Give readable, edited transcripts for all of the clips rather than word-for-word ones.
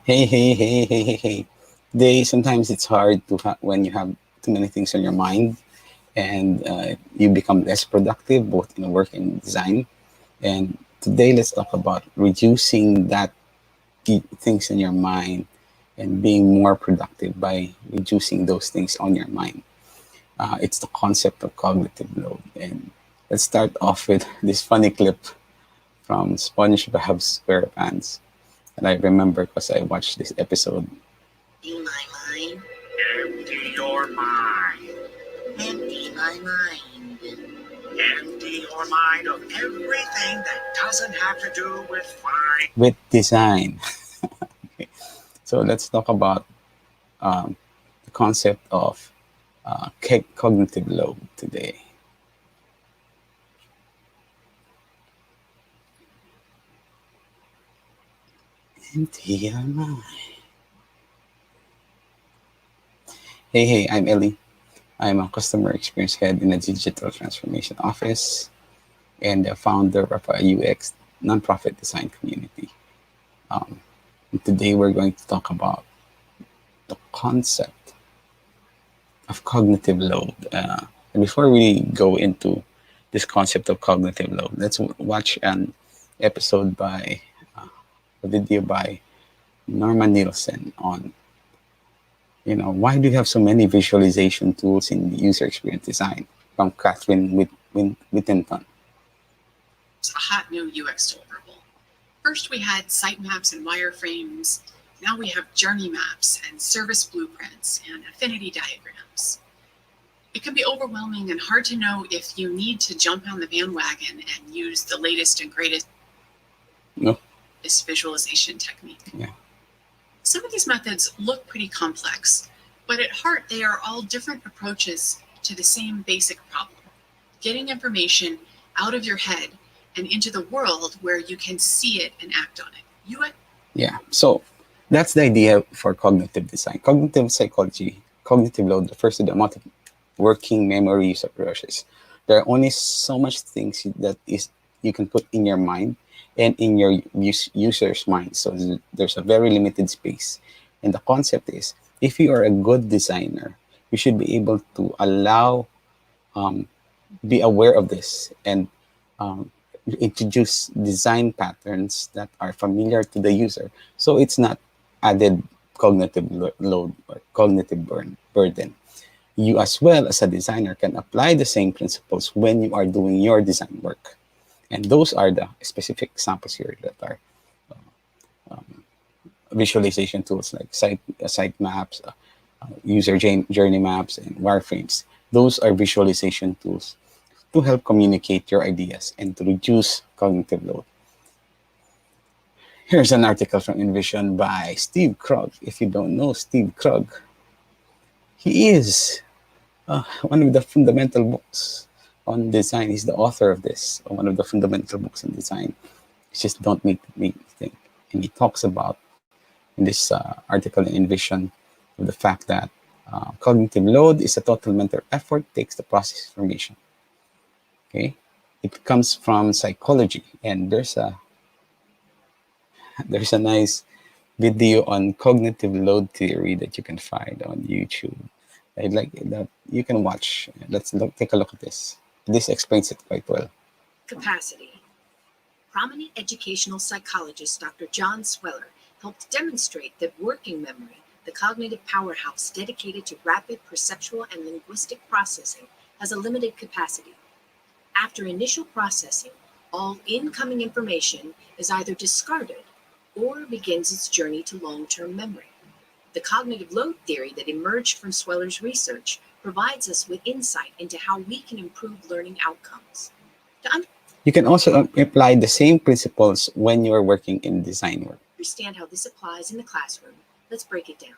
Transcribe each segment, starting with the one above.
Hey. Sometimes it's hard to when you have too many things on your mind, and you become less productive both in work and design. And today, let's talk about reducing that things in your mind and being more productive by reducing those things on your mind. It's the concept of cognitive load. And let's start off with this funny clip from SpongeBob SquarePants. And I remember because I watched this episode. In my mind. Empty your mind. Empty my mind. Empty your mind of everything that doesn't have to do with fine. With design. Okay. So let's talk about the concept of cognitive load today. Empty your mind. Hey, I'm Ellie. I'm a customer experience head in a digital transformation office and the founder of a UX nonprofit design community. Um, Today, we're going to talk about the concept of cognitive load. And before we go into this concept of cognitive load, let's watch an episode by a video by Norman Nielsen on why do you have so many visualization tools in user experience design from Catherine Whittington. It's a hot new UX deliverable. First, we had sitemaps and wireframes. Now we have journey maps and service blueprints and affinity diagrams. It can be overwhelming and hard to know if you need to jump on the bandwagon and use the latest and greatest this visualization technique. Yeah. Some of these methods look pretty complex, but at heart, they are all different approaches to the same basic problem: getting information out of your head and into the world where you can see it and act on it. Yeah, so that's the idea for cognitive design. Cognitive psychology, cognitive load refers to the amount of working memory user processes. There are only so much things that is you can put in your mind and in your user's mind. So there's a very limited space. And the concept is, if you are a good designer, you should be able to be aware of this and introduce design patterns that are familiar to the user. So it's not added cognitive load or cognitive burden. You as well as a designer can apply the same principles when you are doing your design work. And those are the specific examples here that are visualization tools like site maps, user journey maps, and wireframes. Those are visualization tools to help communicate your ideas and to reduce cognitive load. Here's an article from InVision by Steve Krug. If you don't know Steve Krug, he is one of the fundamental books on design. He's the author of this, one of the fundamental books on design. It's just don't make me think. And he talks about in this article in InVision of the fact that cognitive load is a total mental effort takes the process information. Okay, it comes from psychology, and there's a nice video on cognitive load theory that you can find on YouTube. I'd like that you can watch. Let's take a look at this. This explains it quite well. Capacity. Prominent educational psychologist Dr. John Sweller helped demonstrate that working memory, the cognitive powerhouse dedicated to rapid perceptual and linguistic processing, has a limited capacity. After initial processing, all incoming information is either discarded or begins its journey to long-term memory. The cognitive load theory that emerged from Sweller's research provides us with insight into how we can improve learning outcomes. You can also apply the same principles when you're working in design work. Understand how this applies in the classroom. Let's break it down.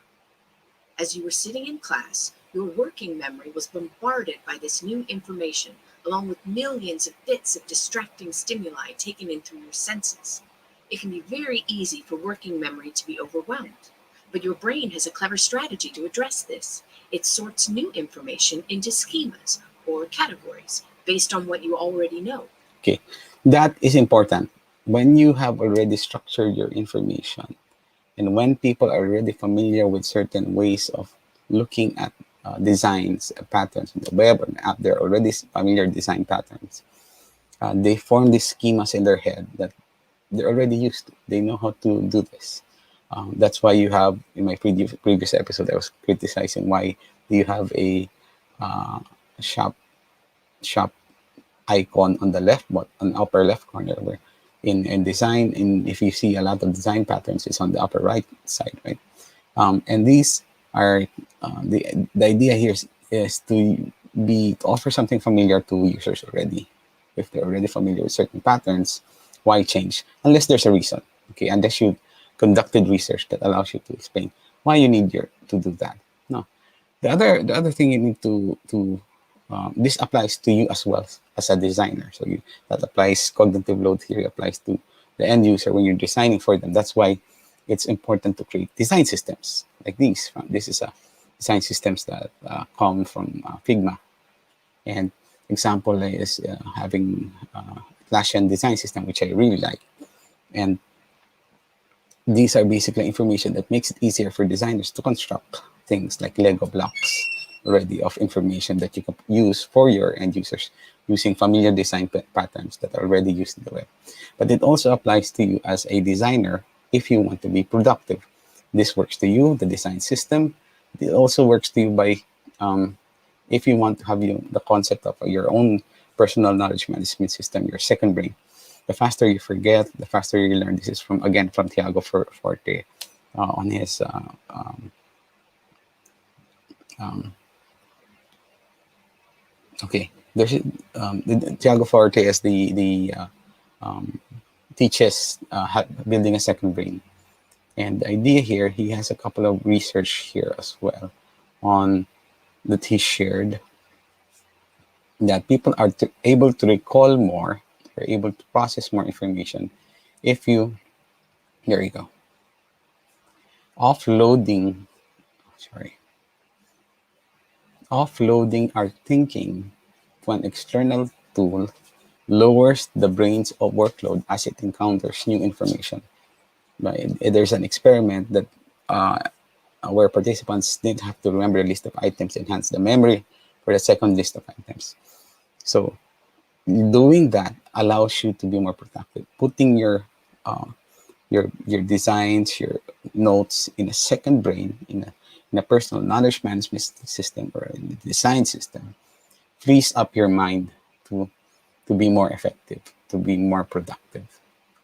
As you were sitting in class, your working memory was bombarded by this new information, along with millions of bits of distracting stimuli taken in through your senses. It can be very easy for working memory to be overwhelmed, but your brain has a clever strategy to address this. It sorts new information into schemas or categories based on what you already know. Okay, that is important. When you have already structured your information And when people are already familiar with certain ways of looking at designs, patterns on the web or an app, they're already familiar design patterns. They form these schemas in their head that they're already used to. They know how to do this. That's why you have, in my previous episode, I was criticizing why you have a shop shop icon on the left, but on the upper left corner, where in design, in if you see a lot of design patterns, it's on the upper right side, right? And these are the idea here is to offer something familiar to users already. If they're already familiar with certain patterns, why change? Unless there's a reason, okay? Unless you conducted research that allows you to explain why you need to do that. No, the other thing you need to this applies to you as well as a designer. So that applies, cognitive load theory applies to the end user when you're designing for them. That's why it's important to create design systems like these. This is a design systems that come from Figma. And example is having Atlassian design system, which I really like. And these are basically information that makes it easier for designers to construct things like Lego blocks already of information that you can use for your end users using familiar design patterns that are already used in the web. But it also applies to you as a designer if you want to be productive. This works to you, the design system. It also works to you by if you want to have the concept of your own personal knowledge management system, your second brain. The faster you forget, the faster you learn. This is from Tiago Forte on his um, okay. There's Tiago Forte as the um, teaches building a second brain, and the idea here, he has a couple of research here as well on that he shared, that people are able to recall more, are able to process more information if you, there you go, offloading, sorry, offloading our thinking to an external tool lowers the brain's workload as it encounters new information. Right? There's an experiment that where participants didn't have to remember a list of items to enhance the memory for the second list of items. So doing that allows you to be more productive. Putting your designs, your notes in a second brain, in a personal knowledge management system or in a design system, frees up your mind to to be more effective, to be more productive.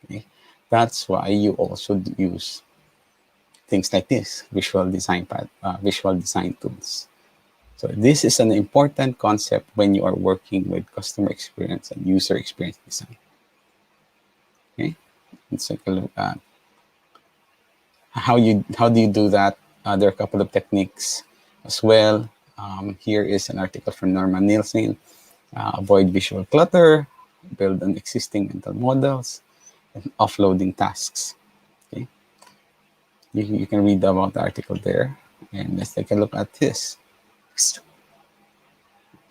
Okay? That's why you also use things like this, visual design tools. So this is an important concept when you are working with customer experience and user experience design. Okay, let's take a look at how do you do that. There are a couple of techniques as well. Here is an article from Norman Nielsen. Avoid visual clutter, build on existing mental models, and offloading tasks. Okay, you can read about the article there, and let's take a look at this.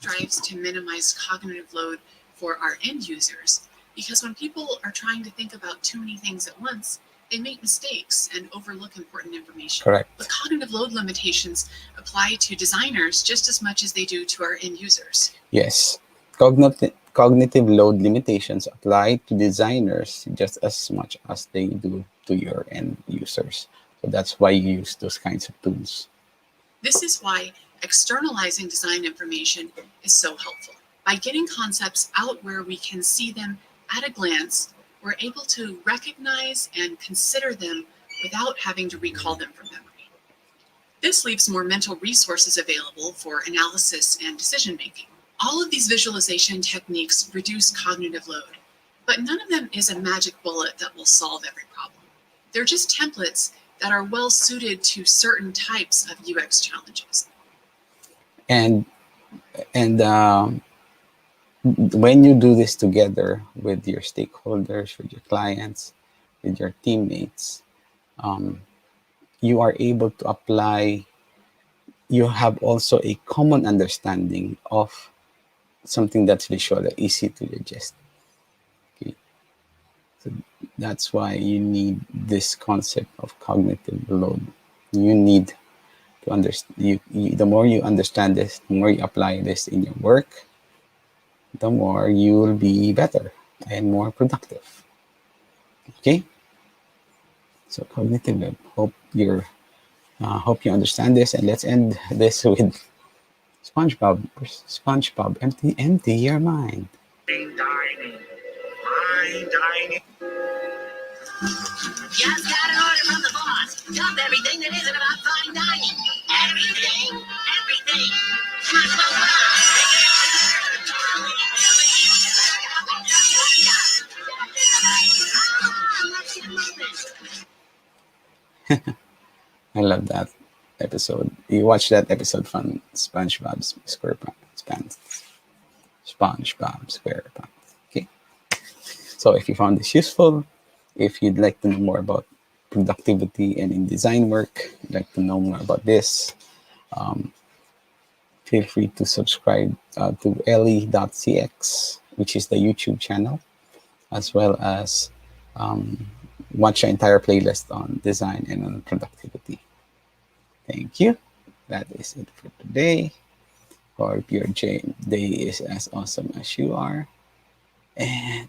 Drives to minimize cognitive load for our end users, because when people are trying to think about too many things at once, they make mistakes and overlook important information. Correct. But cognitive load limitations apply to designers just as much as they do to our end users. Yes, cognitive load limitations apply to designers just as much as they do to your end users. So that's why you use those kinds of tools. This is why externalizing design information is so helpful. By getting concepts out where we can see them at a glance, we're able to recognize and consider them without having to recall them from memory. This leaves more mental resources available for analysis and decision making. All of these visualization techniques reduce cognitive load, but none of them is a magic bullet that will solve every problem. They're just templates that are well suited to certain types of UX challenges. And when you do this together with your stakeholders, with your clients, with your teammates, you are able to apply. You have also a common understanding of something that's visual, easy to digest. Okay. So that's why you need this concept of cognitive load. You need to understand. The more you understand this, the more you apply this in your work, the more you will be better and more productive. Okay. So cognitive load. Hope you understand this, and let's end this with SpongeBob. SpongeBob, empty your mind. Just got an order from the boss. Dump everything that isn't about fine dining. Everything? Everything. I love that episode. You watch that episode from SpongeBob SquarePants. Okay. So if you found this useful, if you'd like to know more about productivity and in design work, you'd like to know more about this, um, feel free to subscribe to Ellie.cx, which is the YouTube channel, as well as um, watch the entire playlist on design and on productivity. Thank you. That is it for today. Hope your day is as awesome as you are. And